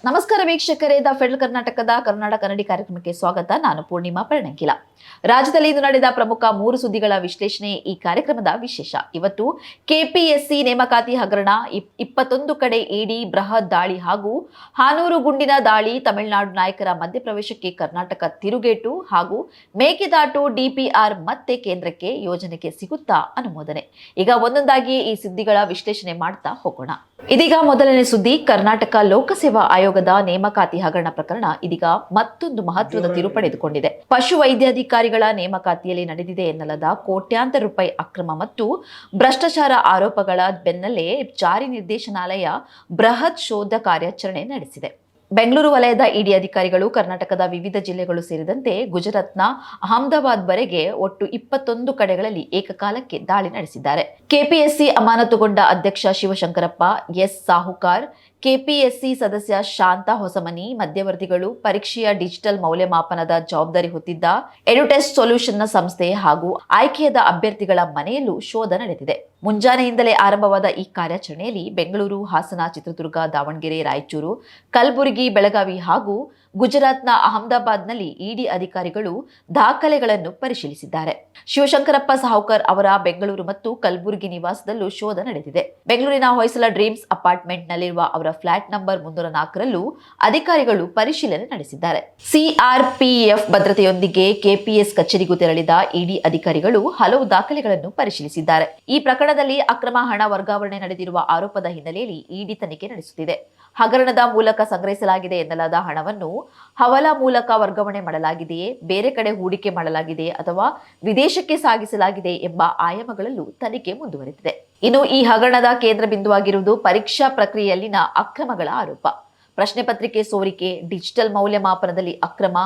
ನಮಸ್ಕಾರ ವೀಕ್ಷಕರೇ, the federal ಕರ್ನಾಟಕದ ಕರ್ನಾಟಕ ಕನ್ನಡಿ ಕಾರ್ಯಕ್ರಮಕ್ಕೆ ಸ್ವಾಗತ. ನಾನು ಪೂರ್ಣಿಮಾ ಪರ್ಣಂಕಿಲ. ರಾಜ್ಯದಲ್ಲಿ ಇಂದು ನಡೆದ ಪ್ರಮುಖ 3 ಸುದ್ದಿಗಳ ವಿಶ್ಲೇಷಣೆ ಈ ಕಾರ್ಯಕ್ರಮದ ವಿಶೇಷ. ಇವತ್ತು ಕೆಪಿಎಸ್ಸಿ ನೇಮಕಾತಿ ಹಗರಣ, 21 ಕಡೆ ಇಡಿ ಬೃಹತ್ ದಾಳಿ ಹಾಗೂ ಹಾನೂರು ಗುಂಡಿನ ದಾಳಿ, ತಮಿಳುನಾಡು ನಾಯಕರ ಮಧ್ಯಪ್ರವೇಶಕ್ಕೆ ಕರ್ನಾಟಕ ತಿರುಗೇಟು ಹಾಗೂ ಮೇಕೆದಾಟು ಡಿಪಿಆರ್ ಮತ್ತೆ ಕೇಂದ್ರಕ್ಕೆ ಯೋಜನೆಗೆ ಸಿಗುತ್ತಾ ಅನುಮೋದನೆ. ಈಗ ಒಂದೊಂದಾಗಿ ಈ ಸುದ್ದಿಗಳ ವಿಶ್ಲೇಷಣೆ ಮಾಡ್ತಾ ಹೋಗೋಣ. ಇದೀಗ ಮೊದಲನೇ ಸುದ್ದಿ, ಕರ್ನಾಟಕ ಲೋಕಸೇವಾ ಆಯೋಗದ ನೇಮಕಾತಿ ಹಗರಣ ಪ್ರಕರಣ ಇದೀಗ ಮತ್ತೊಂದು ಮಹತ್ವದ ತಿರು ಪಡೆದುಕೊಂಡಿದೆ. ಪಶು ವೈದ್ಯಾಧಿಕಾರಿಗಳ ನೇಮಕಾತಿಯಲ್ಲಿ ನಡೆದಿದೆ ಎನ್ನಲಾದ ಕೋಟ್ಯಾಂತರ ರೂಪಾಯಿ ಅಕ್ರಮ ಮತ್ತು ಭ್ರಷ್ಟಾಚಾರ ಆರೋಪಗಳ ಬೆನ್ನಲ್ಲೇ ಜಾರಿ ನಿರ್ದೇಶನಾಲಯ ಬೃಹತ್ ಶೋಧ ಕಾರ್ಯಾಚರಣೆ ನಡೆಸಿದೆ. ಬೆಂಗಳೂರು ವಲಯದ ಇಡಿ ಅಧಿಕಾರಿಗಳು ಕರ್ನಾಟಕದ ವಿವಿಧ ಜಿಲ್ಲೆಗಳು ಸೇರಿದಂತೆ ಗುಜರಾತ್ನ ಅಹಮದಾಬಾದ್ ವರೆಗೆ ಒಟ್ಟು 21 ಕಡೆಗಳಲ್ಲಿ ಏಕಕಾಲಕ್ಕೆ ದಾಳಿ ನಡೆಸಿದ್ದಾರೆ. ಕೆಪಿಎಸ್ಸಿ ಅಮಾನತುಗೊಂಡ ಅಧ್ಯಕ್ಷ ಶಿವಶಂಕರಪ್ಪ, ಎಸ್ ಸಾಹುಕಾರ್, ಕೆಪಿಎಸ್ಸಿ ಸದಸ್ಯ ಶಾಂತಾ ಹೊಸಮನಿ, ಮಧ್ಯವರ್ತಿಗಳು, ಪರೀಕ್ಷೆಯ ಡಿಜಿಟಲ್ ಮೌಲ್ಯಮಾಪನದ ಜವಾಬ್ದಾರಿ ಹೊತ್ತಿದ್ದ ಎಡುಟೆಸ್ಟ್ ಸೊಲ್ಯೂಷನ್ನ ಸಂಸ್ಥೆ ಹಾಗೂ ಆಯ್ಕೆಯಾದ ಅಭ್ಯರ್ಥಿಗಳ ಮನೆಯಲ್ಲೂ ಶೋಧ ನಡೆದಿದೆ. ಮುಂಜಾನೆಯಿಂದಲೇ ಆರಂಭವಾದ ಈ ಕಾರ್ಯಾಚರಣೆಯಲ್ಲಿ ಬೆಂಗಳೂರು, ಹಾಸನ, ಚಿತ್ರದುರ್ಗ, ದಾವಣಗೆರೆ, ರಾಯಚೂರು, ಕಲಬುರಗಿ, ಬೆಳಗಾವಿ ಹಾಗೂ ಗುಜರಾತ್ನ ಅಹಮದಾಬಾದ್ನಲ್ಲಿ ಇಡಿ ಅಧಿಕಾರಿಗಳು ದಾಖಲೆಗಳನ್ನು ಪರಿಶೀಲಿಸಿದ್ದಾರೆ. ಶಿವಶಂಕರಪ್ಪ ಸಾಹುಕರ್ ಅವರ ಬೆಂಗಳೂರು ಮತ್ತು ಕಲಬುರಗಿ ನಿವಾಸದಲ್ಲೂ ಶೋಧ ನಡೆದಿದೆ. ಬೆಂಗಳೂರಿನ ಹೊಯ್ಸಳ ಡ್ರೀಮ್ಸ್ ಅಪಾರ್ಟ್ಮೆಂಟ್ನಲ್ಲಿರುವ ಅವರ ಫ್ಲಾಟ್ ನಂಬರ್ 304ರಲ್ಲೂ ಅಧಿಕಾರಿಗಳು ಪರಿಶೀಲನೆ ನಡೆಸಿದ್ದಾರೆ. ಸಿಆರ್ಪಿಎಫ್ ಭದ್ರತೆಯೊಂದಿಗೆ ಕೆಪಿಎಸ್ ಕಚೇರಿಗೂ ತೆರಳಿದ ಇಡಿ ಅಧಿಕಾರಿಗಳು ಹಲವು ದಾಖಲೆಗಳನ್ನು ಪರಿಶೀಲಿಸಿದ್ದಾರೆ. ಈ ಪ್ರಕರಣದಲ್ಲಿ ಅಕ್ರಮ ಹಣ ವರ್ಗಾವಣೆ ನಡೆದಿರುವ ಆರೋಪದ ಹಿನ್ನೆಲೆಯಲ್ಲಿ ಇಡಿ ತನಿಖೆ ನಡೆಸುತ್ತಿದೆ. ಹಗರಣದ ಮೂಲಕ ಸಂಗ್ರಹಿಸಲಾಗಿದೆ ಎನ್ನಲಾದ ಹಣವನ್ನು ಹವಾಲಾ ಮೂಲಕ ವರ್ಗಾವಣೆ ಮಾಡಲಾಗಿದೆಯೇ, ಬೇರೆ ಕಡೆ ಹೂಡಿಕೆ ಮಾಡಲಾಗಿದೆಯೇ ಅಥವಾ ವಿದೇಶಕ್ಕೆ ಸಾಗಿಸಲಾಗಿದೆ ಎಂಬ ಆಯಾಮಗಳಲ್ಲೂ ತನಿಖೆ ಮುಂದುವರೆದಿದೆ. ಇನ್ನು ಈ ಹಗರಣದ ಕೇಂದ್ರ ಬಿಂದುವಾಗಿರುವುದು ಪರೀಕ್ಷಾ ಪ್ರಕ್ರಿಯೆಯಲ್ಲಿನ ಅಕ್ರಮಗಳ ಆರೋಪ. ಪ್ರಶ್ನೆ ಪತ್ರಿಕೆ ಸೋರಿಕೆ, ಡಿಜಿಟಲ್ ಮೌಲ್ಯಮಾಪನದಲ್ಲಿ ಅಕ್ರಮ,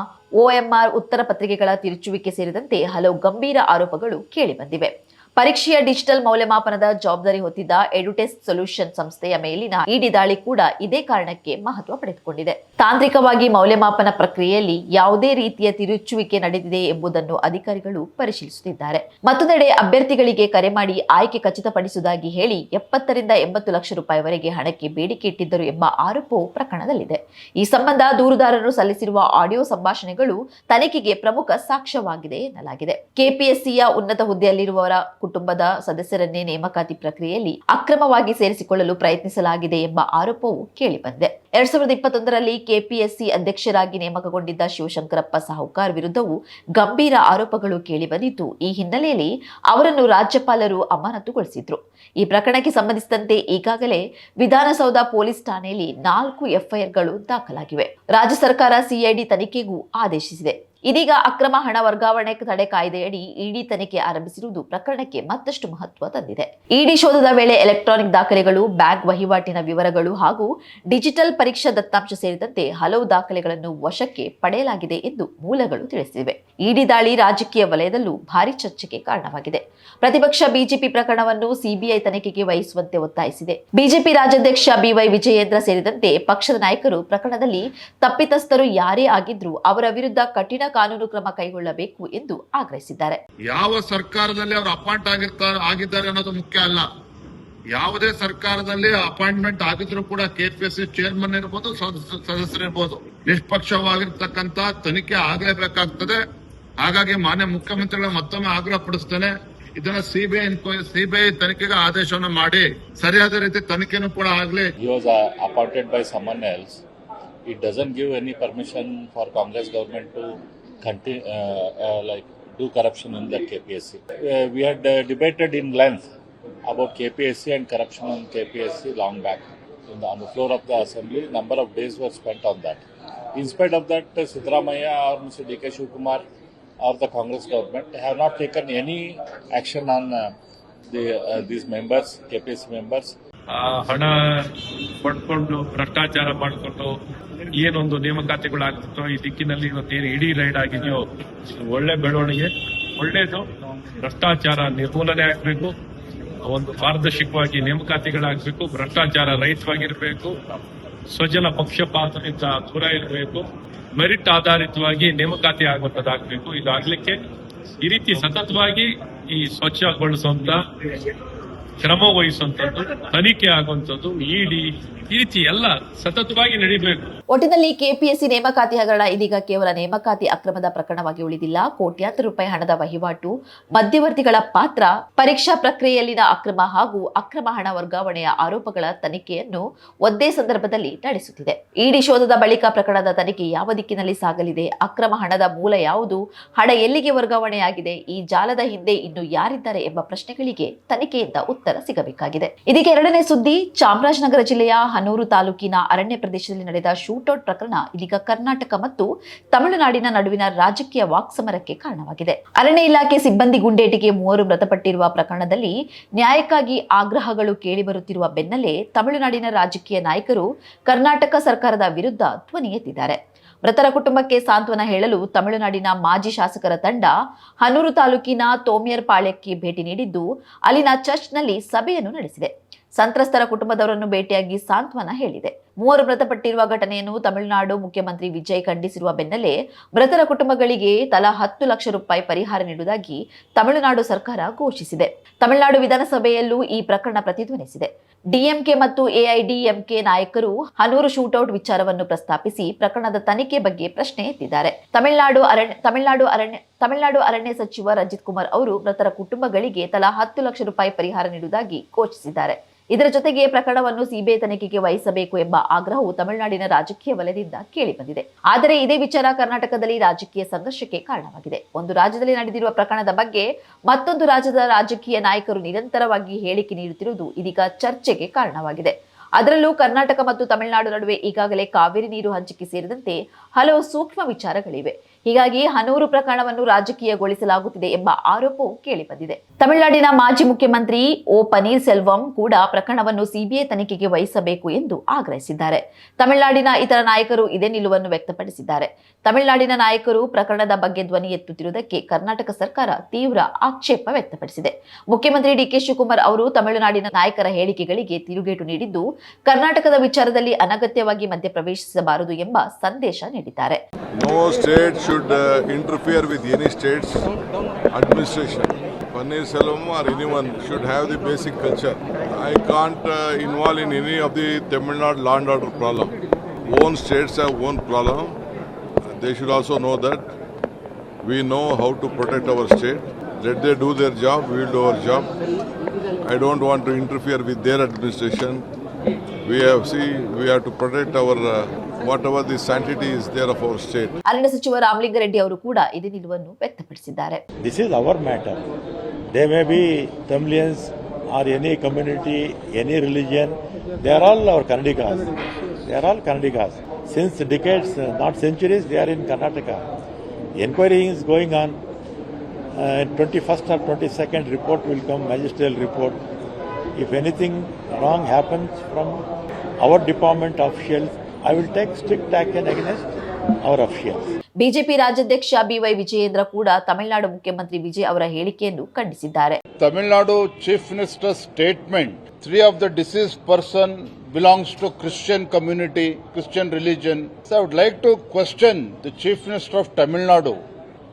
OMR ಉತ್ತರ ಪತ್ರಿಕೆಗಳ ತಿರುಚುವಿಕೆ ಸೇರಿದಂತೆ ಹಲವು ಗಂಭೀರ ಆರೋಪಗಳು ಕೇಳಿಬಂದಿವೆ. ಪರೀಕ್ಷೆಯ ಡಿಜಿಟಲ್ ಮೌಲ್ಯಮಾಪನದ ಜವಾಬ್ದಾರಿ ಹೊತ್ತಿದ್ದ ಎಡುಟೆಸ್ಟ್ ಸೊಲ್ಯೂಷನ್ ಸಂಸ್ಥೆಯ ಮೇಲಿನ ಇಡಿ ದಾಳಿ ಕೂಡ ಇದೇ ಕಾರಣಕ್ಕೆ ಮಹತ್ವ ಪಡೆದುಕೊಂಡಿದೆ. ತಾಂತ್ರಿಕವಾಗಿ ಮೌಲ್ಯಮಾಪನ ಪ್ರಕ್ರಿಯೆಯಲ್ಲಿ ಯಾವುದೇ ರೀತಿಯ ತಿರುಚುವಿಕೆ ನಡೆದಿದೆ ಎಂಬುದನ್ನು ಅಧಿಕಾರಿಗಳು ಪರಿಶೀಲಿಸುತ್ತಿದ್ದಾರೆ. ಮತ್ತೊಂದೆಡೆ ಅಭ್ಯರ್ಥಿಗಳಿಗೆ ಕರೆ ಮಾಡಿ ಆಯ್ಕೆ ಖಚಿತಪಡಿಸುವುದಾಗಿ ಹೇಳಿ 70 ರಿಂದ 80 ಲಕ್ಷ ರೂಪಾಯಿವರೆಗೆ ಹಣಕ್ಕೆ ಬೇಡಿಕೆ ಇಟ್ಟಿದ್ದರು ಎಂಬ ಆರೋಪವು ಪ್ರಕರಣದಲ್ಲಿದೆ. ಈ ಸಂಬಂಧ ದೂರುದಾರರು ಸಲ್ಲಿಸಿರುವ ಆಡಿಯೋ ಸಂಭಾಷಣೆಗಳು ತನಿಖೆಗೆ ಪ್ರಮುಖ ಸಾಕ್ಷ್ಯವಾಗಿದೆ ಎನ್ನಲಾಗಿದೆ. ಕೆಪಿಎಸ್ಸಿಯ ಉನ್ನತ ಹುದ್ದೆಯಲ್ಲಿರುವವರ ಕುಟುಂಬದ ಸದಸ್ಯರನ್ನೇ ನೇಮಕಾತಿ ಪ್ರಕ್ರಿಯೆಯಲ್ಲಿ ಅಕ್ರಮವಾಗಿ ಸೇರಿಸಿಕೊಳ್ಳಲು ಪ್ರಯತ್ನಿಸಲಾಗಿದೆ ಎಂಬ ಆರೋಪವು ಕೇಳಿಬಂದಿದೆ. 2021ರಲ್ಲಿ ಕೆಪಿಎಸ್ಸಿ ಅಧ್ಯಕ್ಷರಾಗಿ ನೇಮಕಗೊಂಡಿದ್ದ ಶಿವಶಂಕರಪ್ಪ ಸಾಹುಕಾರ್ ವಿರುದ್ಧವೂ ಗಂಭೀರ ಆರೋಪಗಳು ಕೇಳಿಬಂದಿದ್ದು, ಈ ಹಿನ್ನೆಲೆಯಲ್ಲಿ ಅವರನ್ನು ರಾಜ್ಯಪಾಲರು ಅಮಾನತುಗೊಳಿಸಿದ್ರು. ಈ ಪ್ರಕರಣಕ್ಕೆ ಸಂಬಂಧಿಸಿದಂತೆ ಈಗಾಗಲೇ ವಿಧಾನಸೌಧ ಪೊಲೀಸ್ ಠಾಣೆಯಲ್ಲಿ 4 ಎಫ್ಐಆರ್ಗಳು ದಾಖಲಾಗಿವೆ. ರಾಜ್ಯ ಸರ್ಕಾರ ಸಿಐಡಿ ತನಿಖೆಗೂ ಆದೇಶಿಸಿದೆ. ಇದೀಗ ಅಕ್ರಮ ಹಣ ವರ್ಗಾವಣೆ ತಡೆ ಕಾಯ್ದೆಯಡಿ ಇಡಿ ತನಿಖೆ ಆರಂಭಿಸಿರುವುದು ಪ್ರಕರಣಕ್ಕೆ ಮತ್ತಷ್ಟು ಮಹತ್ವ ತಂದಿದೆ. ಇಡಿ ಶೋಧದ ವೇಳೆ ಎಲೆಕ್ಟ್ರಾನಿಕ್ ದಾಖಲೆಗಳು, ಬ್ಯಾಂಕ್ ವಹಿವಾಟಿನ ವಿವರಗಳು ಹಾಗೂ ಡಿಜಿಟಲ್ ಪರೀಕ್ಷಾ ದತ್ತಾಂಶ ಸೇರಿದಂತೆ ಹಲವು ದಾಖಲೆಗಳನ್ನು ವಶಕ್ಕೆ ಪಡೆಯಲಾಗಿದೆ ಎಂದು ಮೂಲಗಳು ತಿಳಿಸಿವೆ. ಇಡಿ ದಾಳಿ ರಾಜಕೀಯ ವಲಯದಲ್ಲೂ ಭಾರಿ ಚರ್ಚೆಗೆ ಕಾರಣವಾಗಿದೆ. ಪ್ರತಿಪಕ್ಷ ಬಿಜೆಪಿ ಪ್ರಕರಣವನ್ನು ಸಿಬಿಐ ತನಿಖೆಗೆ ವಹಿಸುವಂತೆ ಒತ್ತಾಯಿಸಿದೆ. ಬಿಜೆಪಿ ರಾಜ್ಯಾಧ್ಯಕ್ಷ ಬಿವೈ ವಿಜಯೇಂದ್ರ ಸೇರಿದಂತೆ ಪಕ್ಷದ ನಾಯಕರು ಪ್ರಕರಣದಲ್ಲಿ ತಪ್ಪಿತಸ್ಥರು ಯಾರೇ ಆಗಿದ್ರೂ ಅವರ ವಿರುದ್ಧ ಕಠಿಣ ಕಾನೂನು ಕ್ರಮ ಕೈಗೊಳ್ಳಬೇಕು ಎಂದು ಆಗ್ರಹಿಸಿದ್ದಾರೆ. ಯಾವ ಸರ್ಕಾರದಲ್ಲಿ ಅವರು ಅಪಾಯಿಂಟ್ ಆಗಿದ್ದಾರೆ ಅನ್ನೋದು ಮುಖ್ಯ ಅಲ್ಲ. ಯಾವುದೇ ಸರ್ಕಾರದಲ್ಲಿ ಅಪಾಯಿಂಟ್ಮೆಂಟ್ ಆಗಿದ್ರು ಕೂಡ ಕೆಪಿಎಸ್ಸಿ ಚೇರ್ಮನ್ ಇರ್ಬೋದು, ಸದಸ್ಯರಿರ್ಬೋದು, ನಿಷ್ಪಕ್ಷವಾಗಿರ್ತಕ್ಕಂಥ ತನಿಖೆ ಆಗಲೇಬೇಕಾಗ್ತದೆ. ಹಾಗಾಗಿ ಮಾನ್ಯ ಮುಖ್ಯಮಂತ್ರಿಗಳ ಮತ್ತೊಮ್ಮೆ ಆಗ್ರಹ ಪಡಿಸ್ತೇನೆ, ಇದನ್ನ ಸಿಬಿಐ ತನಿಖೆಗೆ ಆದೇಶವನ್ನು ಮಾಡಿ ಸರಿಯಾದ ರೀತಿ ತನಿಖೆನೂ ಕೂಡ ಆಗಲಿ. He was appointed by someone else. It doesn't give any permission for Congress government to do corruption in the KPSC. We had debated in length about KPSC and corruption on KPSC long back. On the floor of the assembly, number of days were spent on that. In spite of that, Siddaramaiah or Mr. D.K. Shivkumar or the Congress government have not taken any action on these members, KPSC members. ಹಣ ಪಡ್ಕೊಂಡು ಭ್ರಷ್ಟಾಚಾರ ಮಾಡಿಕೊಂಡು ಏನೊಂದು ನೇಮಕಾತಿಗಳಾಗ್ತಿತ್ತೋ ಈ ದಿಕ್ಕಿನಲ್ಲಿ ಇವತ್ತೇನು ಇಡೀ ride ಆಗಿದೆಯೋ ಒಳ್ಳೆ ಬೆಳವಣಿಗೆ, ಒಳ್ಳೇದು. ಭ್ರಷ್ಟಾಚಾರ ನಿರ್ಮೂಲನೆ ಆಗಬೇಕು, ಒಂದು ಪಾರದರ್ಶಕವಾಗಿ ನೇಮಕಾತಿಗಳಾಗಬೇಕು, ಭ್ರಷ್ಟಾಚಾರ ರಹಿತವಾಗಿರಬೇಕು, ಸ್ವಜನ ಪಕ್ಷಪಾತದಿಂದ ದೂರ ಇರಬೇಕು, ಮೆರಿಟ್ ಆಧಾರಿತವಾಗಿ ನೇಮಕಾತಿ ಆಗುವಂತದ್ದಾಗಬೇಕು. ಇದಾಗಲಿಕ್ಕೆ ಈ ರೀತಿ ಸತತವಾಗಿ ಈ ಸ್ವಚ್ಛಗೊಳಿಸುವಂತ ಶ್ರಮ ವಹಿಸುವಂಥದ್ದು, ತನಿಖೆ ಆಗುವಂಥದ್ದು, ಇಡಿ ಈ ರೀತಿ ಎಲ್ಲ ಸತತವಾಗಿ ನಡೀಬೇಕು. ಒಟ್ಟಿನಲ್ಲಿ ಕೆಪಿಎಸ್ಸಿ ನೇಮಕಾತಿ ಹಗರಣ ಇದೀಗ ಕೇವಲ ನೇಮಕಾತಿ ಅಕ್ರಮದ ಪ್ರಕರಣವಾಗಿ ಉಳಿದಿಲ್ಲ. ಕೋಟ್ಯಾಂತರ ರೂಪಾಯಿ ಹಣದ ವಹಿವಾಟು, ಮಧ್ಯವರ್ತಿಗಳ ಪಾತ್ರ, ಪರೀಕ್ಷಾ ಪ್ರಕ್ರಿಯೆಯಲ್ಲಿನ ಅಕ್ರಮ ಹಾಗೂ ಅಕ್ರಮ ಹಣ ವರ್ಗಾವಣೆಯ ಆರೋಪಗಳ ತನಿಖೆಯನ್ನು ಒಂದೇ ಸಂದರ್ಭದಲ್ಲಿ ನಡೆಸುತ್ತಿದೆ. ಇಡಿ ಶೋಧದ ಬಳಿಕ ಪ್ರಕರಣದ ತನಿಖೆ ಯಾವ ದಿಕ್ಕಿನಲ್ಲಿ ಸಾಗಲಿದೆ, ಅಕ್ರಮ ಹಣದ ಮೂಲ ಯಾವುದು, ಹಣ ಎಲ್ಲಿಗೆ ವರ್ಗಾವಣೆಯಾಗಿದೆ, ಈ ಜಾಲದ ಹಿಂದೆ ಇನ್ನು ಯಾರಿದ್ದಾರೆ ಎಂಬ ಪ್ರಶ್ನೆಗಳಿಗೆ ತನಿಖೆಯಿಂದ ಉತ್ತರ ಸಿಗಬೇಕಾಗಿದೆ. ಇದೀಗ ಎರಡನೇ ಸುದ್ದಿ. ಚಾಮರಾಜನಗರ ಜಿಲ್ಲೆಯ ಹನೂರು ತಾಲೂಕಿನ ಅರಣ್ಯ ಪ್ರದೇಶದಲ್ಲಿ ನಡೆದ ಶೂಟೌಟ್ ಪ್ರಕರಣ ಇದೀಗ ಕರ್ನಾಟಕ ಮತ್ತು ತಮಿಳುನಾಡಿನ ನಡುವಿನ ರಾಜಕೀಯ ವಾಕ್ಸಮರಕ್ಕೆ ಕಾರಣವಾಗಿದೆ. ಅರಣ್ಯ ಇಲಾಖೆ ಸಿಬ್ಬಂದಿ ಗುಂಡೇಟಿಗೆ 3 ಮೃತಪಟ್ಟಿರುವ ಪ್ರಕರಣದಲ್ಲಿ ನ್ಯಾಯಕ್ಕಾಗಿ ಆಗ್ರಹಗಳು ಕೇಳಿಬರುತ್ತಿರುವ ಬೆನ್ನಲ್ಲೇ ತಮಿಳುನಾಡಿನ ರಾಜಕೀಯ ನಾಯಕರು ಕರ್ನಾಟಕ ಸರ್ಕಾರದ ವಿರುದ್ಧ ಧ್ವನಿ ಎತ್ತಿದ್ದಾರೆ. ಮೃತರ ಕುಟುಂಬಕ್ಕೆ ಸಾಂತ್ವನ ಹೇಳಲು ತಮಿಳುನಾಡಿನ ಮಾಜಿ ಶಾಸಕರ ತಂಡ ಹನೂರು ತಾಲೂಕಿನ ತೋಮಿಯರ್ ಪಾಳ್ಯಕ್ಕೆ ಭೇಟಿ ನೀಡಿದ್ದು ಅಲ್ಲಿನ ಚರ್ಚ್ನಲ್ಲಿ ಸಭೆಯನ್ನು ನಡೆಸಿದೆ. ಸಂತ್ರಸ್ತರ ಕುಟುಂಬದವರನ್ನು ಭೇಟಿಯಾಗಿ ಸಾಂತ್ವನ ಹೇಳಿದೆ. 3 ಮೃತಪಟ್ಟಿರುವ ಘಟನೆಯನ್ನು ತಮಿಳುನಾಡು ಮುಖ್ಯಮಂತ್ರಿ ವಿಜಯ್ ಖಂಡಿಸಿರುವ ಬೆನ್ನಲ್ಲೇ ಮೃತರ ಕುಟುಂಬಗಳಿಗೆ ತಲಾ 10 ಲಕ್ಷ ರೂಪಾಯಿ ಪರಿಹಾರ ನೀಡುವುದಾಗಿ ತಮಿಳುನಾಡು ಸರ್ಕಾರ ಘೋಷಿಸಿದೆ. ತಮಿಳುನಾಡು ವಿಧಾನಸಭೆಯಲ್ಲೂ ಈ ಪ್ರಕರಣ ಪ್ರತಿಧ್ವನಿಸಿದೆ. ಡಿಎಂಕೆ ಮತ್ತು ಎಐಡಿಎಂಕೆ ನಾಯಕರು ಹನೂರು ಶೂಟೌಟ್ ವಿಚಾರವನ್ನು ಪ್ರಸ್ತಾಪಿಸಿ ಪ್ರಕರಣದ ತನಿಖೆ ಬಗ್ಗೆ ಪ್ರಶ್ನೆ ಎತ್ತಿದ್ದಾರೆ. ತಮಿಳುನಾಡು ಅರಣ್ಯ ಸಚಿವ ರಂಜಿತ್ ಕುಮಾರ್ ಅವರು ಮೃತರ ಕುಟುಂಬಗಳಿಗೆ ತಲಾ 10 ಲಕ್ಷ ರೂಪಾಯಿ ಪರಿಹಾರ ನೀಡುವುದಾಗಿ ಘೋಷಿಸಿದ್ದಾರೆ. ಇದರ ಜೊತೆಗೆ ಪ್ರಕರಣವನ್ನು ಸಿಬಿಐ ತನಿಖೆಗೆ ವಹಿಸಬೇಕು ಎಂಬ ಆಗ್ರಹವು ತಮಿಳುನಾಡಿನ ರಾಜಕೀಯ ವಲಯದಿಂದ ಕೇಳಿಬಂದಿದೆ. ಆದರೆ ಇದೇ ವಿಚಾರ ಕರ್ನಾಟಕದಲ್ಲಿ ರಾಜಕೀಯ ಸಂಘರ್ಷಕ್ಕೆ ಕಾರಣವಾಗಿದೆ. ಒಂದು ರಾಜ್ಯದಲ್ಲಿ ನಡೆದಿರುವ ಪ್ರಕರಣದ ಬಗ್ಗೆ ಮತ್ತೊಂದು ರಾಜ್ಯದ ರಾಜಕೀಯ ನಾಯಕರು ನಿರಂತರವಾಗಿ ಹೇಳಿಕೆ ನೀಡುತ್ತಿರುವುದು ಇದೀಗ ಚರ್ಚೆಗೆ ಕಾರಣವಾಗಿದೆ. ಅದರಲ್ಲೂ ಕರ್ನಾಟಕ ಮತ್ತು ತಮಿಳುನಾಡು ನಡುವೆ ಈಗಾಗಲೇ ಕಾವೇರಿ ನೀರು ಹಂಚಿಕೆ ಸೇರಿದಂತೆ ಹಲವು ಸೂಕ್ಷ್ಮ ವಿಚಾರಗಳಿವೆ. ಹೀಗಾಗಿ ಹನೂರು ಪ್ರಕರಣವನ್ನು ರಾಜಕೀಯಗೊಳಿಸಲಾಗುತ್ತಿದೆ ಎಂಬ ಆರೋಪವು ಕೇಳಿಬಂದಿದೆ. ತಮಿಳುನಾಡಿನ ಮಾಜಿ ಮುಖ್ಯಮಂತ್ರಿ ಓ ಪನ್ನೀರ್ ಸೆಲ್ವಂ ಕೂಡ ಪ್ರಕರಣವನ್ನು ಸಿಬಿಐ ತನಿಖೆಗೆ ವಹಿಸಬೇಕು ಎಂದು ಆಗ್ರಹಿಸಿದ್ದಾರೆ. ತಮಿಳುನಾಡಿನ ಇತರ ನಾಯಕರು ಇದೇ ನಿಲುವನ್ನು ವ್ಯಕ್ತಪಡಿಸಿದ್ದಾರೆ. ತಮಿಳುನಾಡಿನ ನಾಯಕರು ಪ್ರಕರಣದ ಬಗ್ಗೆ ಧ್ವನಿ ಎತ್ತುತ್ತಿರುವುದಕ್ಕೆ ಕರ್ನಾಟಕ ಸರ್ಕಾರ ತೀವ್ರ ಆಕ್ಷೇಪ ವ್ಯಕ್ತಪಡಿಸಿದೆ. ಮುಖ್ಯಮಂತ್ರಿ ಡಿಕೆ ಶಿವಕುಮಾರ್ ಅವರು ತಮಿಳುನಾಡಿನ ನಾಯಕರ ಹೇಳಿಕೆಗಳಿಗೆ ತಿರುಗೇಟು ನೀಡಿದ್ದು ಕರ್ನಾಟಕದ ವಿಚಾರದಲ್ಲಿ ಅನಗತ್ಯವಾಗಿ ಮಧ್ಯಪ್ರವೇಶಿಸಬಾರದು ಎಂಬ ಸಂದೇಶ ನೀಡಿದ್ದಾರೆ. No state should interfere with any state's administration. Pannir Selvam or anyone should have the basic culture. I can't involve in any of the Tamil Nadu law and order problem. Own states have own problem. They should also know that we know how to protect our state. Let they do their job, we will do our job. I don't want to interfere with their administration. We have to protect our whatever the sanctity is there of our state. ಅರಣ್ಯ ಸಚಿವ ರಾಮಲಿಂಗಾರೆಡ್ಡಿ ಅವರು ಕೂಡ ಇದೇ ನಿಲುವನ್ನು ವ್ಯಕ್ತಪಡಿಸಿದ್ದಾರೆ. This is our matter. They may be Tamilians or any community, any religion. They are all our Kannadigas. They are all Kannadigas. Since decades, not centuries, they are in Karnataka. Inquiry is going on. 21st or 22nd report will come, magisterial report. If anything wrong happens from our department officials, I will take strict action against our officials. BJP ರಾಜ್ಯಾಧ್ಯಕ್ಷ B Y Vijayendra ಕೂಡ ತಮಿಳುನಾಡು ಮುಖ್ಯಮಂತ್ರಿ ವಿಜಯ್ ಅವರ ಹೇಳಿಕೆಯನ್ನು ಖಂಡಿಸಿದ್ದಾರೆ. Tamil Nadu Chief Minister's statement, 3 of the deceased person belongs to Christian community, Christian religion. So I would like to question the Chief Minister of Tamil Nadu,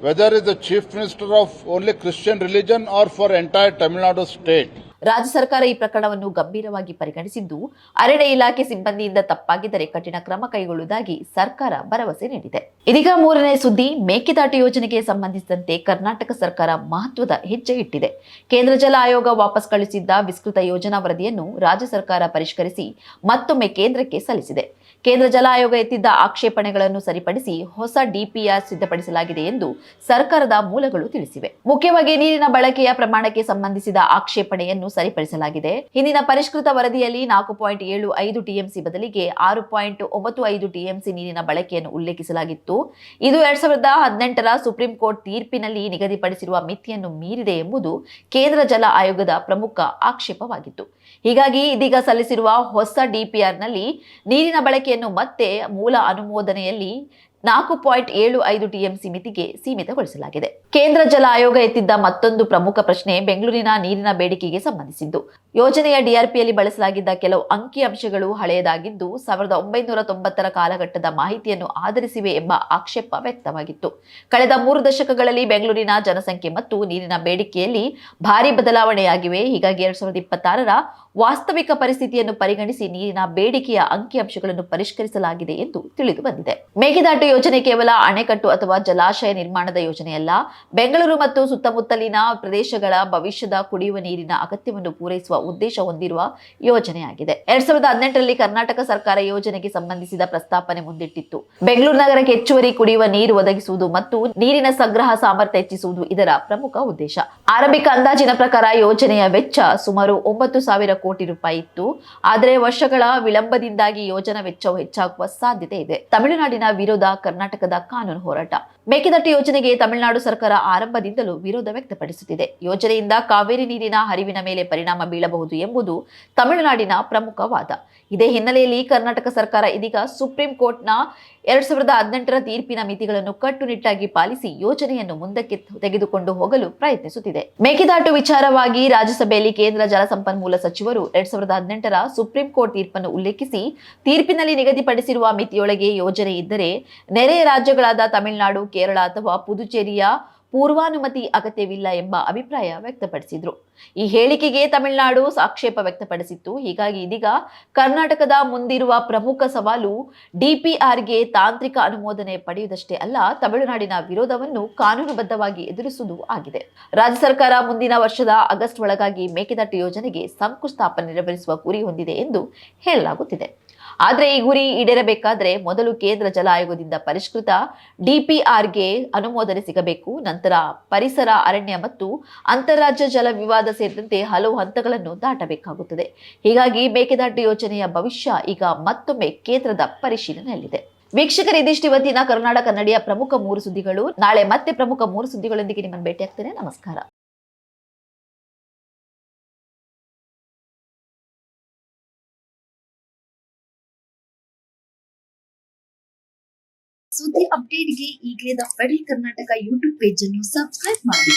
whether he is the Chief Minister of only Christian religion or for entire Tamil Nadu state. ರಾಜ್ಯ ಸರ್ಕಾರ ಈ ಪ್ರಕರಣವನ್ನು ಗಂಭೀರವಾಗಿ ಪರಿಗಣಿಸಿದ್ದು ಅರಣ್ಯ ಇಲಾಖೆ ಸಿಬ್ಬಂದಿಯಿಂದ ತಪ್ಪಾಗಿದ್ದರೆ ಕಠಿಣ ಕ್ರಮ ಕೈಗೊಳ್ಳುವುದಾಗಿ ಸರ್ಕಾರ ಭರವಸೆ ನೀಡಿದೆ. ಇದೀಗ 3ನೇ ಸುದ್ದಿ. ಮೇಕೆದಾಟು ಯೋಜನೆಗೆ ಸಂಬಂಧಿಸಿದಂತೆ ಕರ್ನಾಟಕ ಸರ್ಕಾರ ಮಹತ್ವದ ಹೆಜ್ಜೆ ಇಟ್ಟಿದೆ. ಕೇಂದ್ರ ಜಲ ಆಯೋಗ ವಾಪಸ್ ಕಳುಹಿಸಿದ್ದ ವಿಸ್ತೃತ ಯೋಜನಾ ವರದಿಯನ್ನು ರಾಜ್ಯ ಸರ್ಕಾರ ಪರಿಷ್ಕರಿಸಿ ಮತ್ತೊಮ್ಮೆ ಕೇಂದ್ರಕ್ಕೆ ಸಲ್ಲಿಸಿದೆ. ಕೇಂದ್ರ ಜಲ ಆಯೋಗ ಎತ್ತಿದ್ದ ಆಕ್ಷೇಪಣೆಗಳನ್ನು ಸರಿಪಡಿಸಿ ಹೊಸ ಡಿಪಿಆರ್ ಸಿದ್ಧಪಡಿಸಲಾಗಿದೆ ಎಂದು ಸರ್ಕಾರದ ಮೂಲಗಳು ತಿಳಿಸಿವೆ. ಮುಖ್ಯವಾಗಿ ನೀರಿನ ಬಳಕೆಯ ಪ್ರಮಾಣಕ್ಕೆ ಸಂಬಂಧಿಸಿದ ಆಕ್ಷೇಪಣೆಯನ್ನು ಸರಿಪಡಿಸಲಾಗಿದೆ. ಹಿಂದಿನ ಪರಿಷ್ಕೃತ ವರದಿಯಲ್ಲಿ 4.75 ಟಿಎಂಸಿ ಬದಲಿಗೆ 6.95 ಟಿಎಂಸಿ ನೀರಿನ ಬಳಕೆಯನ್ನು ಉಲ್ಲೇಖಿಸಲಾಗಿತ್ತು. ಇದು 2018ರ ಸುಪ್ರೀಂ ಕೋರ್ಟ್ ತೀರ್ಪಿನಲ್ಲಿ ನಿಗದಿಪಡಿಸಿರುವ ಮಿತಿಯನ್ನು ಮೀರಿದೆ ಎಂಬುದು ಕೇಂದ್ರ ಜಲ ಆಯೋಗದ ಪ್ರಮುಖ ಆಕ್ಷೇಪವಾಗಿತ್ತು. ಹೀಗಾಗಿ ಇದೀಗ ಸಲ್ಲಿಸಿರುವ ಹೊಸ ಡಿಪಿಆರ್ನಲ್ಲಿ ನೀರಿನ ಬಳಕೆಯನ್ನು ಮತ್ತೆ ಮೂಲ ಅನುಮೋದನೆಯಲ್ಲಿ 4.75 ಟಿಎಂಸಿ ಮಿತಿಗೆ ಸೀಮಿತಗೊಳಿಸಲಾಗಿದೆ. ಕೇಂದ್ರ ಜಲ ಆಯೋಗ ಎತ್ತಿದ್ದ ಮತ್ತೊಂದು ಪ್ರಮುಖ ಪ್ರಶ್ನೆ ಬೆಂಗಳೂರಿನ ನೀರಿನ ಬೇಡಿಕೆಗೆ ಸಂಬಂಧಿಸಿದ್ದು. ಯೋಜನೆಯ ಡಿಆರ್ಪಿಯಲ್ಲಿ ಬಳಸಲಾಗಿದ್ದ ಕೆಲವು ಅಂಕಿಅಂಶಗಳು ಹಳೆಯದಾಗಿದ್ದು 1990ರ ಕಾಲಘಟ್ಟದ ಮಾಹಿತಿಯನ್ನು ಆಧರಿಸಿವೆ ಎಂಬ ಆಕ್ಷೇಪ ವ್ಯಕ್ತವಾಗಿತ್ತು. ಕಳೆದ 3 ದಶಕಗಳಲ್ಲಿ ಬೆಂಗಳೂರಿನ ಜನಸಂಖ್ಯೆ ಮತ್ತು ನೀರಿನ ಬೇಡಿಕೆಯಲ್ಲಿ ಭಾರಿ ಬದಲಾವಣೆಯಾಗಿವೆ. ಹೀಗಾಗಿ 2026ರ ವಾಸ್ತವಿಕ ಪರಿಸ್ಥಿತಿಯನ್ನು ಪರಿಗಣಿಸಿ ನೀರಿನ ಬೇಡಿಕೆಯ ಅಂಕಿಅಂಶಗಳನ್ನು ಪರಿಷ್ಕರಿಸಲಾಗಿದೆ ಎಂದು ತಿಳಿದು ಬಂದಿದೆ. ಮೇಕೆದಾಟು ಯೋಜನೆ ಕೇವಲ ಅಣೆಕಟ್ಟು ಅಥವಾ ಜಲಾಶಯ ನಿರ್ಮಾಣದ ಯೋಜನೆಯಲ್ಲ, ಬೆಂಗಳೂರು ಮತ್ತು ಸುತ್ತಮುತ್ತಲಿನ ಪ್ರದೇಶಗಳ ಭವಿಷ್ಯದ ಕುಡಿಯುವ ನೀರಿನ ಅಗತ್ಯವನ್ನು ಪೂರೈಸುವ ಉದ್ದೇಶ ಹೊಂದಿರುವ ಯೋಜನೆಯಾಗಿದೆ. 2018ರಲ್ಲಿ ಕರ್ನಾಟಕ ಸರ್ಕಾರ ಯೋಜನೆಗೆ ಸಂಬಂಧಿಸಿದ ಪ್ರಸ್ತಾಪನೆ ಮುಂದಿಟ್ಟಿತ್ತು. ಬೆಂಗಳೂರು ನಗರಕ್ಕೆ ಹೆಚ್ಚುವರಿ ಕುಡಿಯುವ ನೀರು ಒದಗಿಸುವುದು ಮತ್ತು ನೀರಿನ ಸಂಗ್ರಹ ಸಾಮರ್ಥ್ಯ ಹೆಚ್ಚಿಸುವುದು ಇದರ ಪ್ರಮುಖ ಉದ್ದೇಶ. ಆರಂಭಿಕ ಅಂದಾಜಿನ ಪ್ರಕಾರ ಯೋಜನೆಯ ವೆಚ್ಚ ಸುಮಾರು 9,000 ಕೋಟಿ ರೂಪಾಯಿ ಇತ್ತು. ಆದರೆ ವರ್ಷಗಳ ವಿಳಂಬದಿಂದಾಗಿ ಯೋಜನಾ ವೆಚ್ಚವು ಹೆಚ್ಚಾಗುವ ಸಾಧ್ಯತೆ ಇದೆ. ತಮಿಳುನಾಡಿನ ವಿರೋಧ, ಕರ್ನಾಟಕದ ಕಾನೂನು ಹೋರಾಟ. ಮೇಕೆದಾಟು ಯೋಜನೆಗೆ ತಮಿಳುನಾಡು ಸರ್ಕಾರ ಆರಂಭದಿಂದಲೂ ವಿರೋಧ ವ್ಯಕ್ತಪಡಿಸುತ್ತಿದೆ. ಯೋಜನೆಯಿಂದ ಕಾವೇರಿ ನೀರಿನ ಹರಿವಿನ ಮೇಲೆ ಪರಿಣಾಮ ಬೀಳಬಹುದು ಎಂಬುದು ತಮಿಳುನಾಡಿನ ಪ್ರಮುಖ ವಾದ. ಇದೇ ಹಿನ್ನೆಲೆಯಲ್ಲಿ ಕರ್ನಾಟಕ ಸರ್ಕಾರ ಇದೀಗ ಸುಪ್ರೀಂ ಕೋರ್ಟ್ನ 2018ರ ತೀರ್ಪಿನ ಮಿತಿಗಳನ್ನು ಕಟ್ಟುನಿಟ್ಟಾಗಿ ಪಾಲಿಸಿ ಯೋಜನೆಯನ್ನು ಮುಂದಕ್ಕೆ ತೆಗೆದುಕೊಂಡು ಹೋಗಲು ಪ್ರಯತ್ನಿಸುತ್ತಿದೆ. ಮೇಕೆದಾಟು ವಿಚಾರವಾಗಿ ರಾಜ್ಯಸಭೆಯಲ್ಲಿ ಕೇಂದ್ರ ಜಲಸಂಪನ್ಮೂಲ ಸಚಿವರು 2018ರ ಸುಪ್ರೀಂ ಕೋರ್ಟ್ ತೀರ್ಪನ್ನು ಉಲ್ಲೇಖಿಸಿ, ತೀರ್ಪಿನಲ್ಲಿ ನಿಗದಿಪಡಿಸಿರುವ ಮಿತಿಯೊಳಗೆ ಯೋಜನೆ ಇದ್ದರೆ ನೆರೆಯ ರಾಜ್ಯಗಳಾದ ತಮಿಳುನಾಡು, ಕೇರಳ ಅಥವಾ ಪುದುಚೇರಿಯ ಪೂರ್ವಾನುಮತಿ ಅಗತ್ಯವಿಲ್ಲ ಎಂಬ ಅಭಿಪ್ರಾಯ ವ್ಯಕ್ತಪಡಿಸಿದ್ರು. ಈ ಹೇಳಿಕೆಗೆ ತಮಿಳುನಾಡು ಆಕ್ಷೇಪ ವ್ಯಕ್ತಪಡಿಸಿತ್ತು. ಹೀಗಾಗಿ ಇದೀಗ ಕರ್ನಾಟಕದ ಮುಂದಿರುವ ಪ್ರಮುಖ ಸವಾಲು ಡಿಪಿಆರ್ಗೆ ತಾಂತ್ರಿಕ ಅನುಮೋದನೆ ಪಡೆಯುವುದಷ್ಟೇ ಅಲ್ಲ, ತಮಿಳುನಾಡಿನ ವಿರೋಧವನ್ನು ಕಾನೂನುಬದ್ಧವಾಗಿ ಎದುರಿಸುವುದು ಆಗಿದೆ. ರಾಜ್ಯ ಸರ್ಕಾರ ಮುಂದಿನ ವರ್ಷದ ಆಗಸ್ಟ್ ಒಳಗಾಗಿ ಮೇಕೆದಾಟು ಯೋಜನೆಗೆ ಶಂಕುಸ್ಥಾಪನೆ ನೆರವೇರಿಸುವ ಗುರಿ ಹೊಂದಿದೆ ಎಂದು ಹೇಳಲಾಗುತ್ತಿದೆ. ಆದರೆ ಈ ಗುರಿ ಈಡೇರಬೇಕಾದ್ರೆ ಮೊದಲು ಕೇಂದ್ರ ಜಲ ಆಯೋಗದಿಂದ ಪರಿಷ್ಕೃತ ಡಿಪಿಆರ್ಗೆ ಅನುಮೋದನೆ ಸಿಗಬೇಕು. ನಂತರ ಪರಿಸರ, ಅರಣ್ಯ ಮತ್ತು ಅಂತಾರಾಜ್ಯ ಜಲ ವಿವಾದ ಸೇರಿದಂತೆ ಹಲವು ಹಂತಗಳನ್ನು ದಾಟಬೇಕಾಗುತ್ತದೆ. ಹೀಗಾಗಿ ಮೇಕೆದಾಟು ಯೋಜನೆಯ ಭವಿಷ್ಯ ಈಗ ಮತ್ತೊಮ್ಮೆ ಕೇಂದ್ರದ ಪರಿಶೀಲನೆಯಲ್ಲಿದೆ. ವೀಕ್ಷಕರು, ಇದಿಷ್ಟು ಇವತ್ತಿನ ಕರ್ನಾಟಕ ಕನ್ನಡಿಯ ಪ್ರಮುಖ 3 ಸುದ್ದಿಗಳು. ನಾಳೆ ಮತ್ತೆ ಪ್ರಮುಖ 3 ಸುದ್ದಿಗಳೊಂದಿಗೆ ನಿಮ್ಮನ್ನು ಭೇಟಿಯಾಗ್ತೇನೆ. ನಮಸ್ಕಾರ. ಸುದ್ದಿ ಅಪ್ಡೇಟ್ಗೆ ಈಗಲೇ the federal Karnataka YouTube page ಅನ್ನು ಸಬ್ಸ್ಕ್ರೈಬ್ ಮಾಡಿ.